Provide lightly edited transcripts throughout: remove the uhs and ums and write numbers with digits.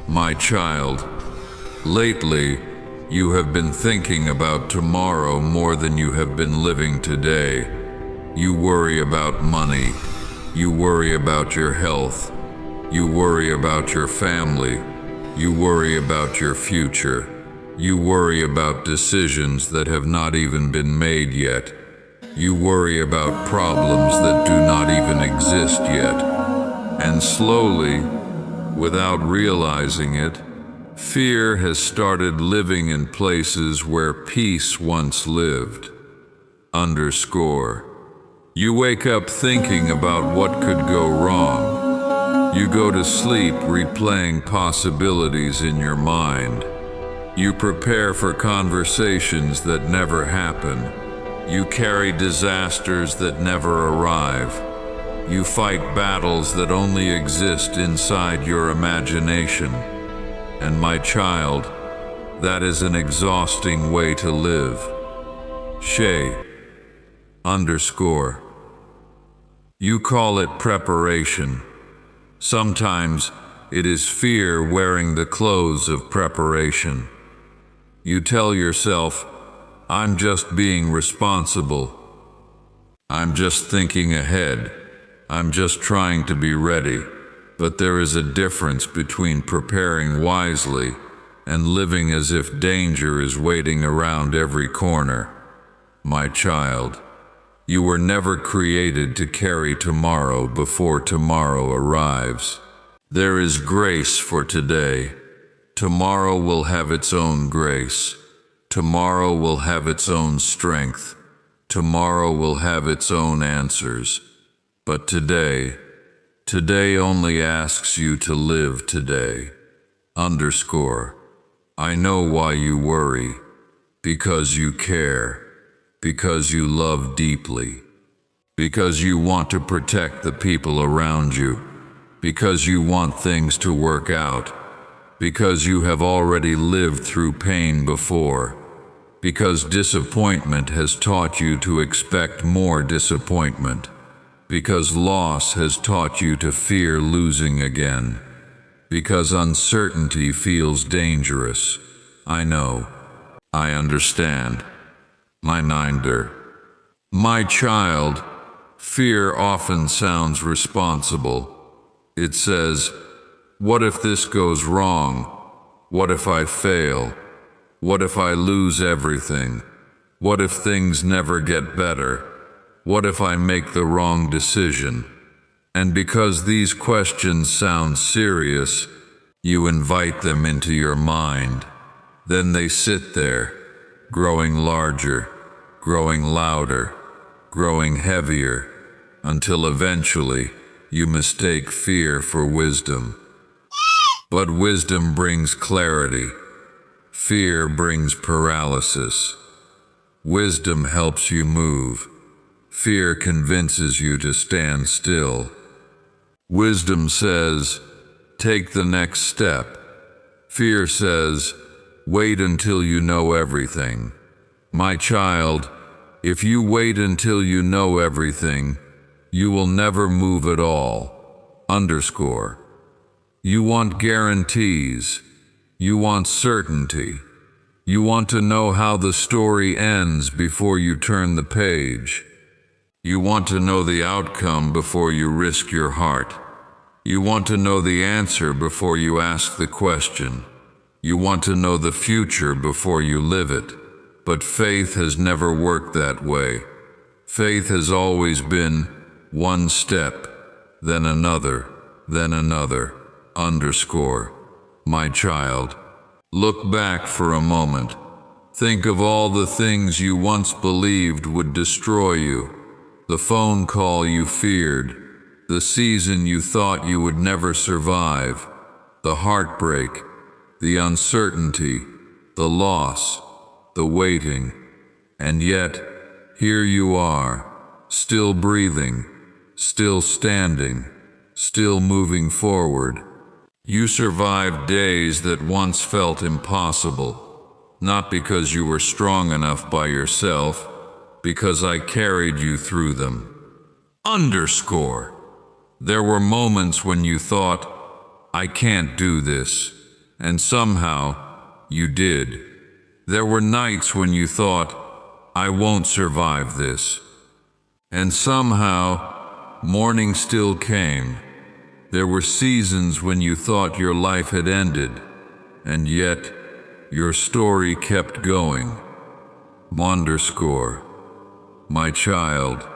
My child, lately, you have been thinking about tomorrow more than you have been living today. You worry about money. You worry about your health. You worry about your family. You worry about your future. You worry about decisions that have not even been made yet. You worry about problems that do not even exist yet. And slowly, without realizing it, fear has started living in places where peace once lived. You wake up thinking about what could go wrong. You go to sleep replaying possibilities in your mind. You prepare for conversations that never happen. You carry disasters that never arrive. You fight battles that only exist inside your imagination. And my child, that is an exhausting way to live. You call it preparation. Sometimes it is fear wearing the clothes of preparation. You tell yourself, I'm just being responsible. I'm just thinking ahead. I'm just trying to be ready. But there is a difference between preparing wisely and living as if danger is waiting around every corner. My child, you were never created to carry tomorrow before tomorrow arrives. There is grace for today. Tomorrow will have its own grace. Tomorrow will have its own strength. Tomorrow will have its own answers. But today only asks you to live today. I know why you worry. Because you care. Because you love deeply. Because you want to protect the people around you. Because you want things to work out. Because you have already lived through pain before. Because disappointment has taught you to expect more disappointment. Because loss has taught you to fear losing again. Because uncertainty feels dangerous. I know. I understand. My child, fear often sounds responsible. It says, what if this goes wrong? What if I fail? What if I lose everything? What if things never get better? What if I make the wrong decision? And because these questions sound serious, you invite them into your mind. Then they sit there, growing larger, growing louder, growing heavier, until eventually you mistake fear for wisdom. But wisdom brings clarity. Fear brings paralysis. Wisdom helps you move. Fear convinces you to stand still. Wisdom says, take the next step. Fear says, wait until you know everything. My child, if you wait until you know everything, you will never move at all. You want guarantees. You want certainty. You want to know how the story ends before you turn the page. You want to know the outcome before you risk your heart. You want to know the answer before you ask the question. You want to know the future before you live it. But faith has never worked that way. Faith has always been one step, then another, then another. My child, look back for a moment. Think of all the things you once believed would destroy you. The phone call you feared. The season you thought you would never survive. The heartbreak. The uncertainty. The loss. The waiting. And yet, here you are, still breathing, still standing, still moving forward. You survived days that once felt impossible, not because you were strong enough by yourself, because I carried you through them. There were moments when you thought, I can't do this. And somehow, you did. There were nights when you thought, I won't survive this. And somehow, morning still came. There were seasons when you thought your life had ended, and yet, your story kept going. Underscore. My child,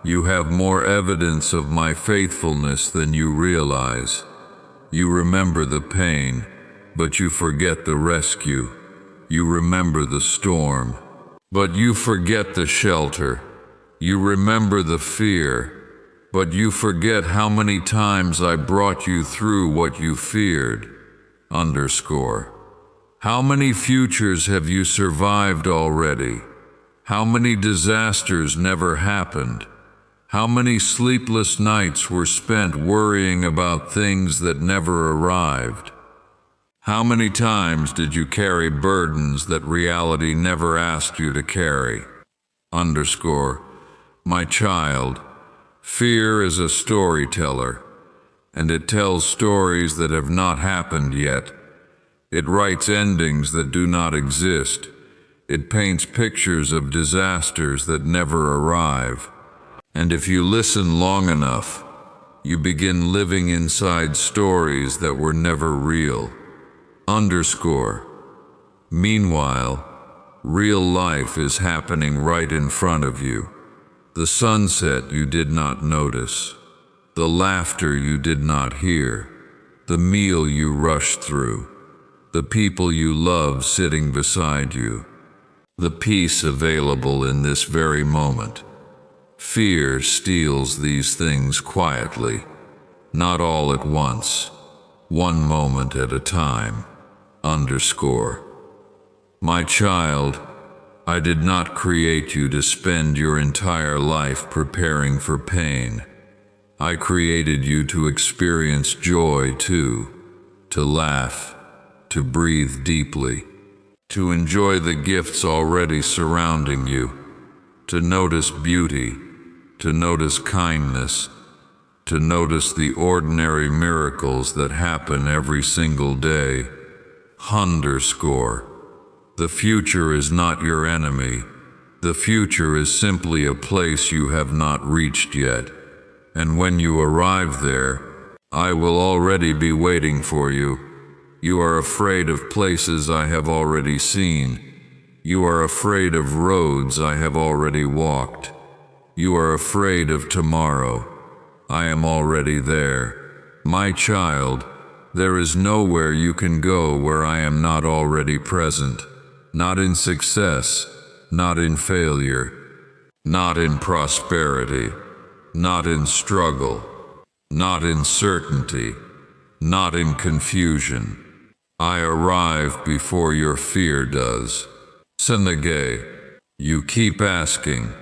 you have more evidence of my faithfulness than you realize. You remember the pain, but you forget the rescue. You remember the storm, but you forget the shelter. You remember the fear, but you forget how many times I brought you through what you feared. Underscore. How many futures have you survived already? How many disasters never happened? How many sleepless nights were spent worrying about things that never arrived? How many times did you carry burdens that reality never asked you to carry? Underscore. My child, fear is a storyteller, and it tells stories that have not happened yet. It writes endings that do not exist. It paints pictures of disasters that never arrive. And if you listen long enough, you begin living inside stories that were never real. Underscore. Meanwhile, real life is happening right in front of you. The sunset you did not notice. The laughter you did not hear. The meal you rushed through. The people you love sitting beside you. The peace available in this very moment. Fear steals these things quietly, not all at once, one moment at a time. Underscore. My child, I did not create you to spend your entire life preparing for pain. I created you to experience joy too, to laugh, to breathe deeply, to enjoy the gifts already surrounding you, to notice beauty, to notice kindness, to notice the ordinary miracles that happen every single day. Underscore. The future is not your enemy. The future is simply a place you have not reached yet. And when you arrive there, I will already be waiting for you. You are afraid of places I have already seen. You are afraid of roads I have already walked. You are afraid of tomorrow. I am already there. My child, there is nowhere you can go where I am not already present. Not in success, not in failure, not in prosperity, not in struggle, not in certainty, not in confusion. I arrive before your fear does. Senegay, you keep asking,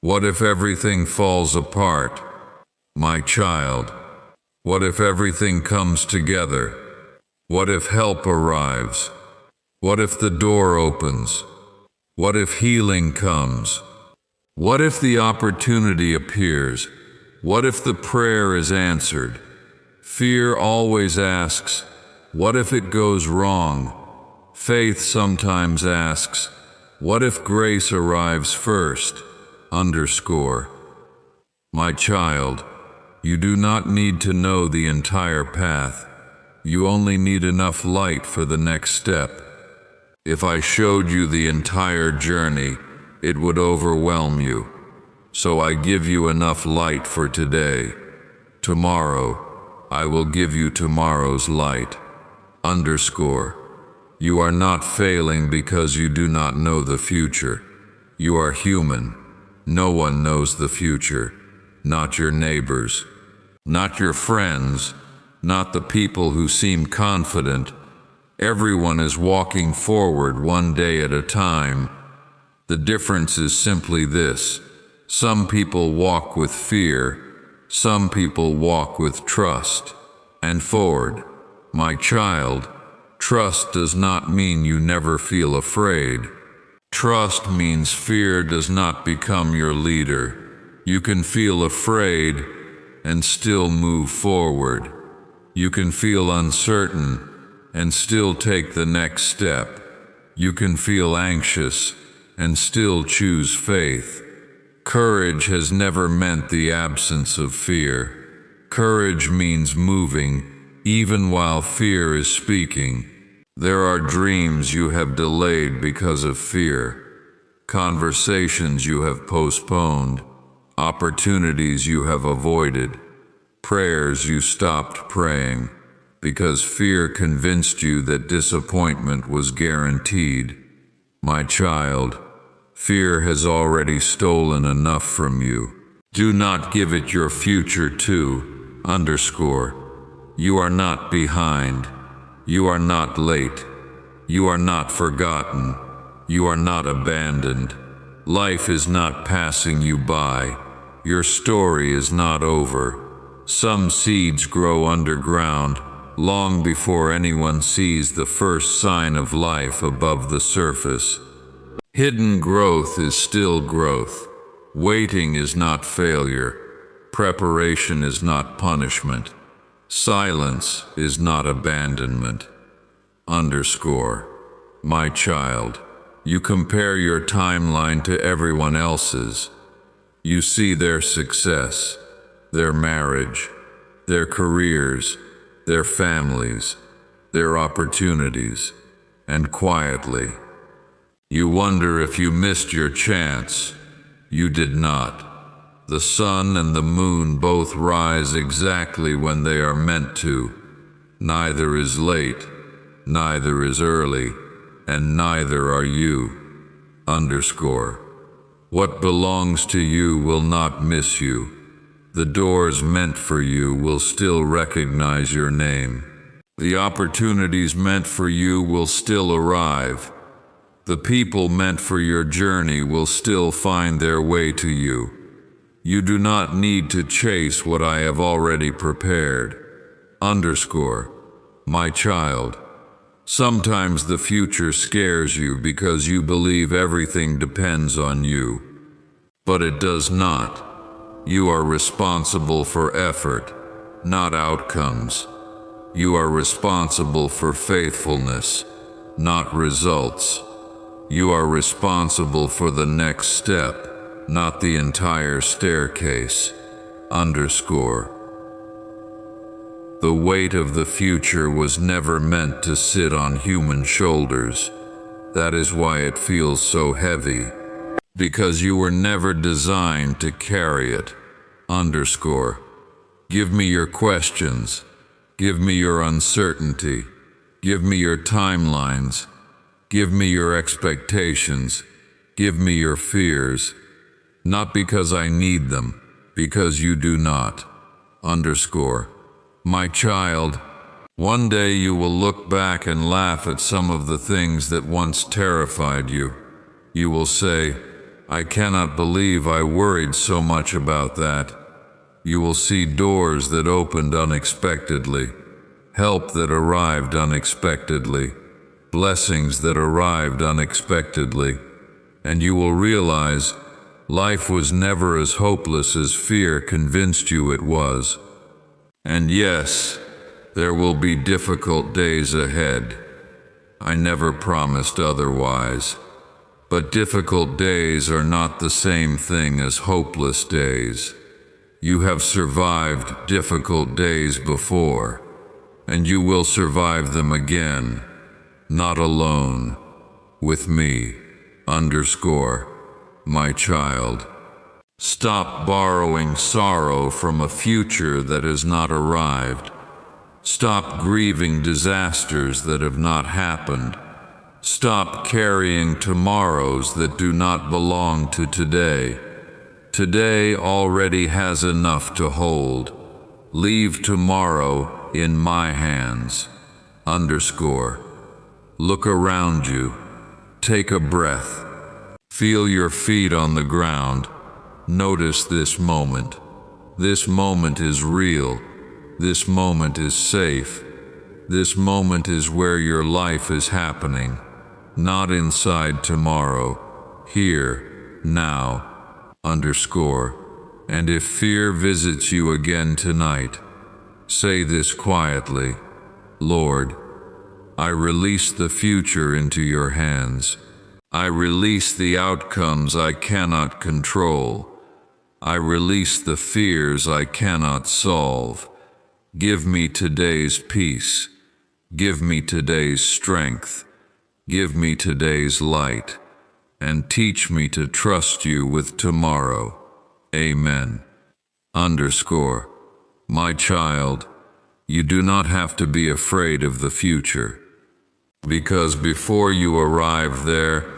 what if everything falls apart? My child, what if everything comes together? What if help arrives? What if the door opens? What if healing comes? What if the opportunity appears? What if the prayer is answered? Fear always asks, what if it goes wrong? Faith sometimes asks, what if grace arrives first? Underscore. My child, you do not need to know the entire path. You only need enough light for the next step. If I showed you the entire journey, it would overwhelm you. So I give you enough light for today. Tomorrow, I will give you tomorrow's light. Underscore. You are not failing because you do not know the future. You are human. No one knows the future. Not your neighbors. Not your friends. Not the people who seem confident. Everyone is walking forward one day at a time. The difference is simply this. Some people walk with fear. Some people walk with trust. And forward. My child, trust does not mean you never feel afraid. Trust means fear does not become your leader. You can feel afraid and still move forward. You can feel uncertain and still take the next step. You can feel anxious and still choose faith. Courage has never meant the absence of fear. Courage means moving, even while fear is speaking. There are dreams you have delayed because of fear, conversations you have postponed, opportunities you have avoided, prayers you stopped praying, because fear convinced you that disappointment was guaranteed. My child, fear has already stolen enough from you. Do not give it your future too. You are not behind. You are not late. You are not forgotten. You are not abandoned. Life is not passing you by. Your story is not over. Some seeds grow underground, long before anyone sees the first sign of life above the surface. Hidden growth is still growth. Waiting is not failure. Preparation is not punishment. Silence is not abandonment. My child, you compare your timeline to everyone else's. You see their success, their marriage, their careers, their families, their opportunities, and quietly, you wonder if you missed your chance. You did not. The sun and the moon both rise exactly when they are meant to. Neither is late, neither is early, and neither are you. What belongs to you will not miss you. The doors meant for you will still recognize your name. The opportunities meant for you will still arrive. The people meant for your journey will still find their way to you. You do not need to chase what I have already prepared. My child, sometimes the future scares you because you believe everything depends on you. But it does not. You are responsible for effort, not outcomes. You are responsible for faithfulness, not results. You are responsible for the next step, not the entire staircase. The weight of the future was never meant to sit on human shoulders. That is why it feels so heavy. Because you were never designed to carry it. Give me your questions. Give me your uncertainty. Give me your timelines. Give me your expectations. Give me your fears. Not because I need them, because you do not. My child, one day you will look back and laugh at some of the things that once terrified you. You will say, I cannot believe I worried so much about that. You will see doors that opened unexpectedly, help that arrived unexpectedly, blessings that arrived unexpectedly, and you will realize life was never as hopeless as fear convinced you it was. And yes, there will be difficult days ahead. I never promised otherwise. But difficult days are not the same thing as hopeless days. You have survived difficult days before, and you will survive them again, not alone, with me. My child. Stop borrowing sorrow from a future that has not arrived. Stop grieving disasters that have not happened. Stop carrying tomorrows that do not belong to today. Today already has enough to hold. Leave tomorrow in my hands. Look around you. Take a breath. Feel your feet on the ground. Notice this moment. This moment is real. This moment is safe. This moment is where your life is happening. Not inside tomorrow. Here, now. And if fear visits you again tonight, say this quietly. Lord, I release the future into your hands. I release the outcomes I cannot control. I release the fears I cannot solve. Give me today's peace. Give me today's strength. Give me today's light. And teach me to trust you with tomorrow. Amen. Underscore. My child, you do not have to be afraid of the future, because before you arrive there,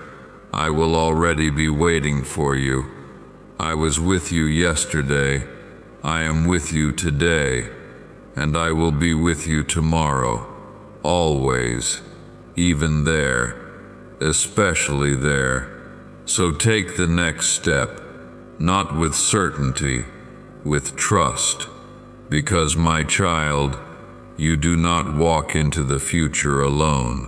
I will already be waiting for you. I was with you yesterday, I am with you today, and I will be with you tomorrow, always, even there, especially there. So take the next step, not with certainty, with trust, because my child, you do not walk into the future alone.